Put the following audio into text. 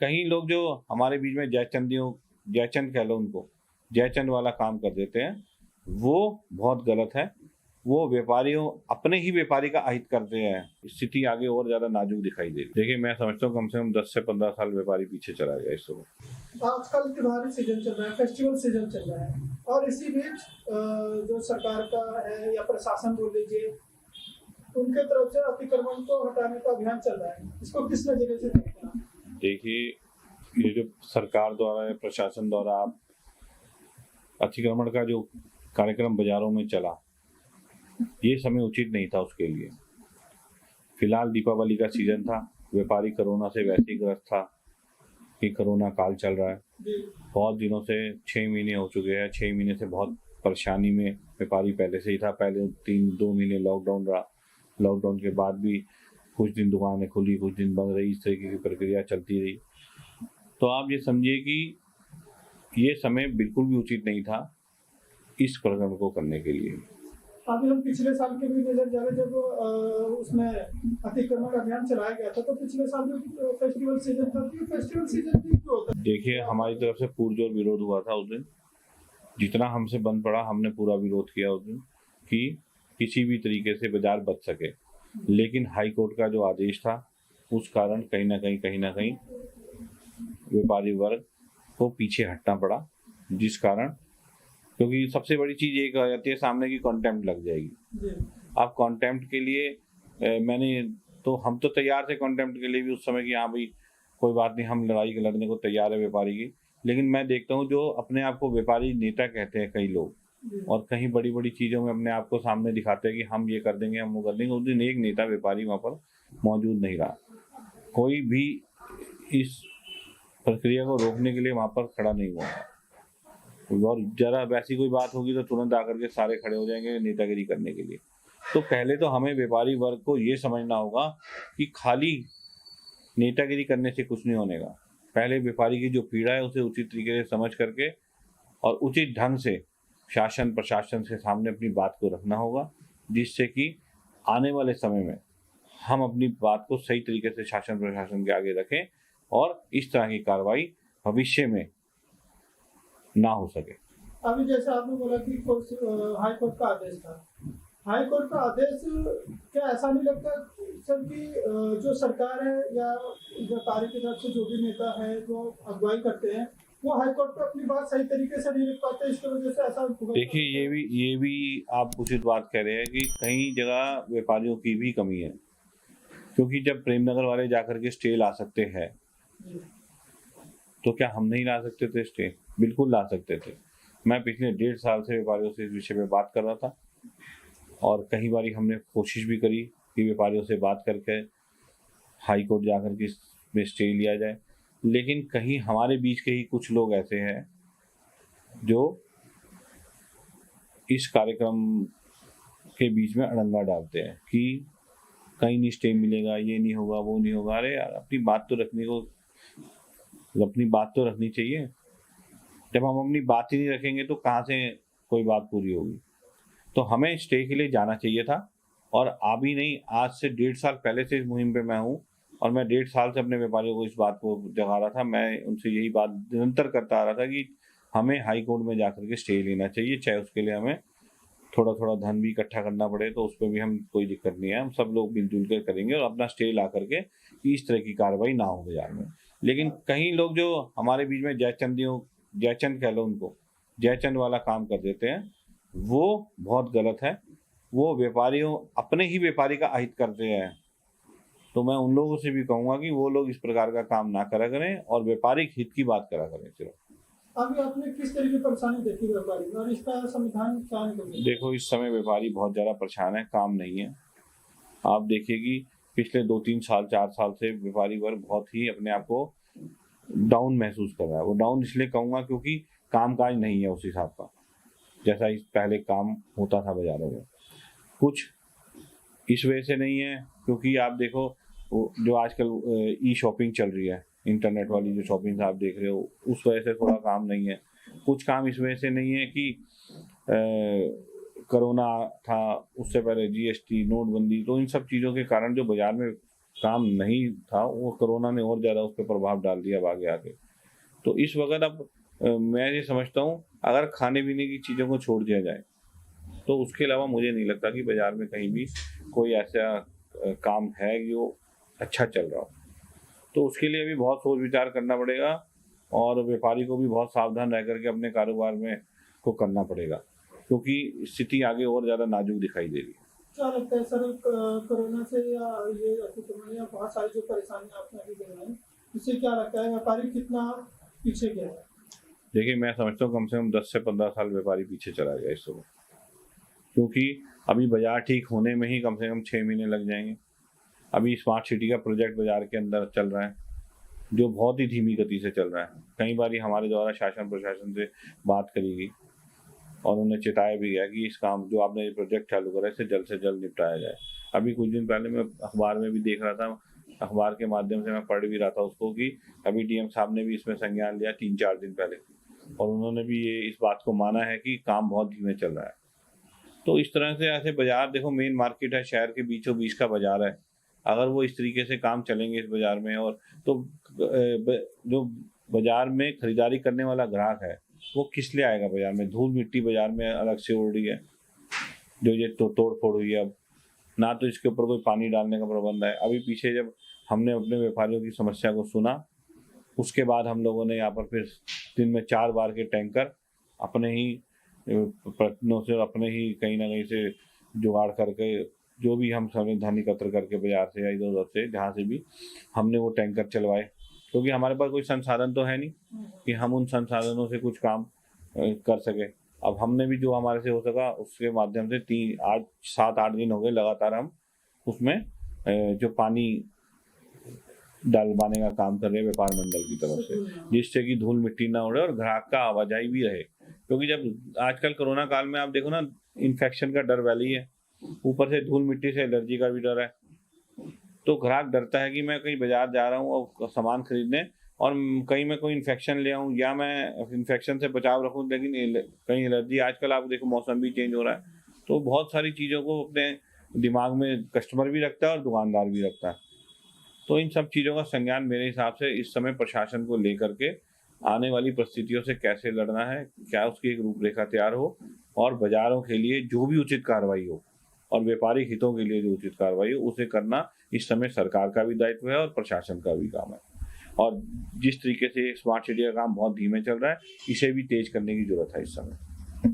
कई लोग जो हमारे बीच में जयचंद कह लो उनको, जयचंद वाला काम कर देते हैं, वो बहुत गलत है। वो अपने ही व्यापारी का अहित करते हैं। स्थिति आगे और ज़्यादा नाजुक दिखाई दे रही है। देखिए, मैं समझता हूँ कम से कम 10 से 15 साल व्यापारी पीछे चला गया इस समय। आजकल त्योहारी सीजन चल रहा है, फेस्टिवल सीजन चल रहा है और इसी बीच जो सरकार का है या प्रशासन बोल लीजिए, उनके तरफ से अतिक्रमण को हटाने का अभियान चल रहा है। इसको किस नजरिए से देखते हैं? देखिए, ये जो सरकार द्वारा या प्रशासन द्वारा अतिक्रमण का जो कार्यक्रम बाजारों में चला, ये समय उचित नहीं था उसके लिए। फिलहाल दीपावली का सीजन था, व्यापारी कोरोना से वैसे ही ग्रस्त था कि कोरोना काल चल रहा है। बहुत दिनों से 6 महीने हो चुके हैं। 6 महीने से बहुत परेशानी में व्यापारी पहले से ही था। पहले 2 महीने लॉकडाउन रहा। लॉकडाउन के बाद भी कुछ दिन दुकानें खुली, कुछ दिन बंद रही। इस तरीके की प्रक्रिया चलती रही। तो आप ये समझिए कि ये समय बिल्कुल भी उचित नहीं था इस प्रकरण को करने के लिए। अभी हम पिछले साल के भी नजर डालें, जब उसमें अतिक्रमण अभियान चलाया गया था, तो पिछले साल भी फेस्टिवल सीजन था। फेस्टिवल सीजन भी क्यों होता है? देखिए, हमारी तरफ से पुरजोर विरोध हुआ था उस दिन। जितना हमसे बन पड़ा हमने पूरा विरोध किया उस दिन कि किसी भी तरीके से बाजार बच सके। लेकिन हाई कोर्ट का जो आदेश था, उस कारण कहीं ना कहीं व्यापारी वर्ग को पीछे हटना पड़ा। जिस कारण, क्योंकि सबसे बड़ी चीज एक आ जाती है सामने की कॉन्टेम्प्ट लग जाएगी। आप कॉन्टेम्प्ट के लिए हम तो तैयार थे कॉन्टेम्प्ट के लिए भी उस समय कि हाँ भाई कोई बात नहीं, हम लड़ाई लड़ने को तैयार है व्यापारी की। लेकिन मैं देखता हूँ जो अपने आप को व्यापारी नेता कहते हैं कई लोग, और कहीं बड़ी बड़ी चीज़ों में अपने आप को सामने दिखाते हैं कि हम ये कर देंगे, हम वो कर देंगे। उस दिन एक नेता व्यापारी वहाँ पर मौजूद नहीं रहा। कोई भी इस प्रक्रिया को रोकने के लिए वहाँ पर खड़ा नहीं हुआ। और जरा वैसी कोई बात होगी तो तुरंत आकर के सारे खड़े हो जाएंगे नेतागिरी करने के लिए। तो पहले तो हमें व्यापारी वर्ग को ये समझना होगा कि खाली नेतागिरी करने से कुछ नहीं होने का। पहले व्यापारी की जो पीड़ा है उसे उचित तरीके से समझ करके और उचित ढंग से शासन प्रशासन के सामने अपनी बात को रखना होगा, जिससे कि आने वाले समय में हम अपनी बात को सही तरीके से शासन प्रशासन के आगे रखें और इस तरह की कार्रवाई भविष्य में ना हो सके। अभी जैसे आपने बोला कि हाई कोर्ट का आदेश था, हाई कोर्ट का आदेश, क्या ऐसा नहीं लगता सर कि जो सरकार है या व्यापारी की तरफ से जो भी नेता है जो अगुवाई करते हैं, वो हाई कोर्ट पर अपनी बात सही तरीके से नहीं रख पाते, इसकी वजह से ऐसा? देखिए, ये भी आप उचित बात कह रहे हैं कि कई जगह व्यापारियों की भी कमी है। क्योंकि जब प्रेमनगर वाले जाकर के स्टे ला सकते हैं, तो क्या हम नहीं ला सकते थे स्टे? बिल्कुल ला सकते थे। मैं पिछले 1.5 साल से व्यापारियों से इस विषय पे बात कर रहा था और कई बारी हमने कोशिश भी करी कि व्यापारियों से बात करके हाई कोर्ट जाकर के इसमें स्टे लिया जाए। लेकिन कहीं हमारे बीच के ही कुछ लोग ऐसे हैं जो इस कार्यक्रम के बीच में अड़ंगा डालते हैं कि कहीं नहीं स्टे मिलेगा, ये नहीं होगा, वो नहीं होगा। अरे यार, अपनी बात तो रखनी चाहिए। जब हम अपनी बात ही नहीं रखेंगे तो कहाँ से कोई बात पूरी होगी? तो हमें स्टे के लिए जाना चाहिए था। और अभी नहीं, आज से 1.5 साल पहले से इस मुहिम पे मैं हूँ और मैं 1.5 साल से अपने व्यापारियों को इस बात को जगा रहा था। मैं उनसे यही बात निरंतर करता आ रहा था कि हमें हाई कोर्ट में जाकर के स्टे लेना चाहिए, चाहे उसके लिए हमें थोड़ा थोड़ा धन भी इकट्ठा करना पड़े, तो उस पर भी हम कोई दिक्कत नहीं है। हम सब लोग मिलजुल कर करेंगे और अपना स्टे ला करके इस तरह की कार्रवाई ना हो बाजार में। लेकिन कई लोग जो हमारे बीच में जयचंद कह लो उनको, जयचंद वाला काम कर देते हैं, वो बहुत गलत है। वो अपने ही व्यापारी का अहित करते हैं। तो मैं उन लोगों से भी कहूँगा कि वो लोग इस प्रकार का काम ना करा करें और व्यापारिक हित की बात करा करें सिर्फ। अभी आपने किस तरह की परेशानी देखी व्यापारी और इसका समाधान क्या है? देखो, इस समय व्यापारी बहुत ज़्यादा परेशान है, काम नहीं है। आप देखिए कि पिछले 2-3 साल 4 साल से व्यापारी वर्ग बहुत ही अपने आप को डाउन महसूस कर रहा है। वो डाउन इसलिए कहूँगा क्योंकि कामकाज नहीं है उस हिसाब का जैसा इस पहले काम होता था बाजारों में। कुछ इस वजह से नहीं है क्योंकि आप देखो जो आजकल ई शॉपिंग चल रही है, इंटरनेट वाली जो शॉपिंग आप देख रहे हो, उस वजह से थोड़ा काम नहीं है। कुछ काम इस वजह से नहीं है कि कोरोना था, उससे पहले जीएसटी, नोटबंदी, तो इन सब चीज़ों के कारण जो बाजार में काम नहीं था, वो कोरोना ने और ज़्यादा उस पर प्रभाव डाल दिया अब आगे आके। तो इस वक्त अब मैं ये समझता हूँ, अगर खाने पीने की चीज़ों को छोड़ दिया जाए तो उसके अलावा मुझे नहीं लगता कि बाज़ार में कहीं भी कोई ऐसा काम है जो अच्छा चल रहा हो। तो उसके लिए भी बहुत सोच विचार करना पड़ेगा और व्यापारी को भी बहुत सावधान रह करके अपने कारोबार में को करना पड़ेगा, क्योंकि स्थिति आगे और ज़्यादा नाजुक दिखाई दे रही है। क्या लगता है सर, कोरोना से या ये अतिक्रमण या बहुत सारी जो परेशानियां आपने अभी गिनाई, इससे क्या लगता है व्यापारी कितना पीछे गया है? देखिए, मैं समझता हूँ कम से कम 10 से 15 साल व्यापारी पीछे चला गया इस समय, क्योंकि अभी बाजार ठीक होने में ही कम से कम 6 महीने लग जाएंगे। अभी स्मार्ट सिटी का प्रोजेक्ट बाजार के अंदर चल रहा है, जो बहुत ही धीमी गति से चल रहा है। कई बार हमारे द्वारा शासन प्रशासन से बात करी गई और उन्हें चिताया भी गया कि इस काम जो आपने ये प्रोजेक्ट चालू करा है इसे जल्द से जल्द निपटाया जाए। अभी कुछ दिन पहले मैं अखबार में भी देख रहा था, अखबार के माध्यम से मैं पढ़ भी रहा था उसको, कि अभी डीएम साहब ने भी इसमें संज्ञान लिया 3-4 दिन पहले, और उन्होंने भी ये इस बात को माना है कि काम बहुत धीमे चल रहा है। तो इस तरह से ऐसे बाजार, देखो मेन मार्केट है, शहर के बीचों बीच का बाजार है, अगर वो इस तरीके से काम चलेंगे इस बाजार में, और तो जो बाजार में खरीदारी करने वाला ग्राहक है वो किस लिए आएगा बाजार में? धूल मिट्टी बाजार में अलग से उड़ रही है, जो ये तोड़ फोड़ हुई है, अब ना तो इसके ऊपर कोई पानी डालने का प्रबंध है। अभी पीछे जब हमने अपने व्यापारियों की समस्या को सुना, उसके बाद हम लोगों ने यहाँ पर फिर दिन में 4 बार के टैंकर अपने ही प्रतिनिधियों से, अपने ही कहीं ना कहीं से जुगाड़ करके, जो भी हम धन एकत्र करके बाजार से या इधर उधर से जहाँ से भी, हमने वो टैंकर चलवाए, क्योंकि हमारे पास कोई संसाधन तो है नहीं कि हम उन संसाधनों से कुछ काम कर सके। अब हमने भी जो हमारे से हो सका उसके माध्यम से 7-8 दिन हो गए लगातार हम उसमें जो पानी डलवाने का काम कर रहे हैं व्यापार मंडल की तरफ से, जिससे कि धूल मिट्टी ना उड़े और ग्राहक का आवाजाही भी रहे। क्योंकि जब आजकल कोरोना काल में आप देखो ना, इन्फेक्शन का डर वैली है, ऊपर से धूल मिट्टी से एलर्जी का भी डर है, तो ग्राहक डरता है कि मैं कहीं बाजार जा रहा हूँ और सामान खरीदने और कहीं मैं कोई इन्फेक्शन ले आऊँ, या मैं इन्फेक्शन से बचाव रखूँ, लेकिन कहीं एलर्जी, आजकल आप देखो मौसम भी चेंज हो रहा है, तो बहुत सारी चीज़ों को अपने दिमाग में कस्टमर भी रखता है और दुकानदार भी रखता है। तो इन सब चीज़ों का संज्ञान मेरे हिसाब से इस समय प्रशासन को लेकर के आने वाली परिस्थितियों से कैसे लड़ना है, क्या उसकी एक रूपरेखा तैयार हो, और बाजारों के लिए जो भी उचित कार्रवाई हो और व्यापारिक हितों के लिए जो उचित कार्रवाई हो उसे करना इस समय सरकार का भी दायित्व है और प्रशासन का भी काम है। और जिस तरीके से स्मार्ट सिटी का काम बहुत धीमे चल रहा है, इसे भी तेज करने की जरूरत है इस समय।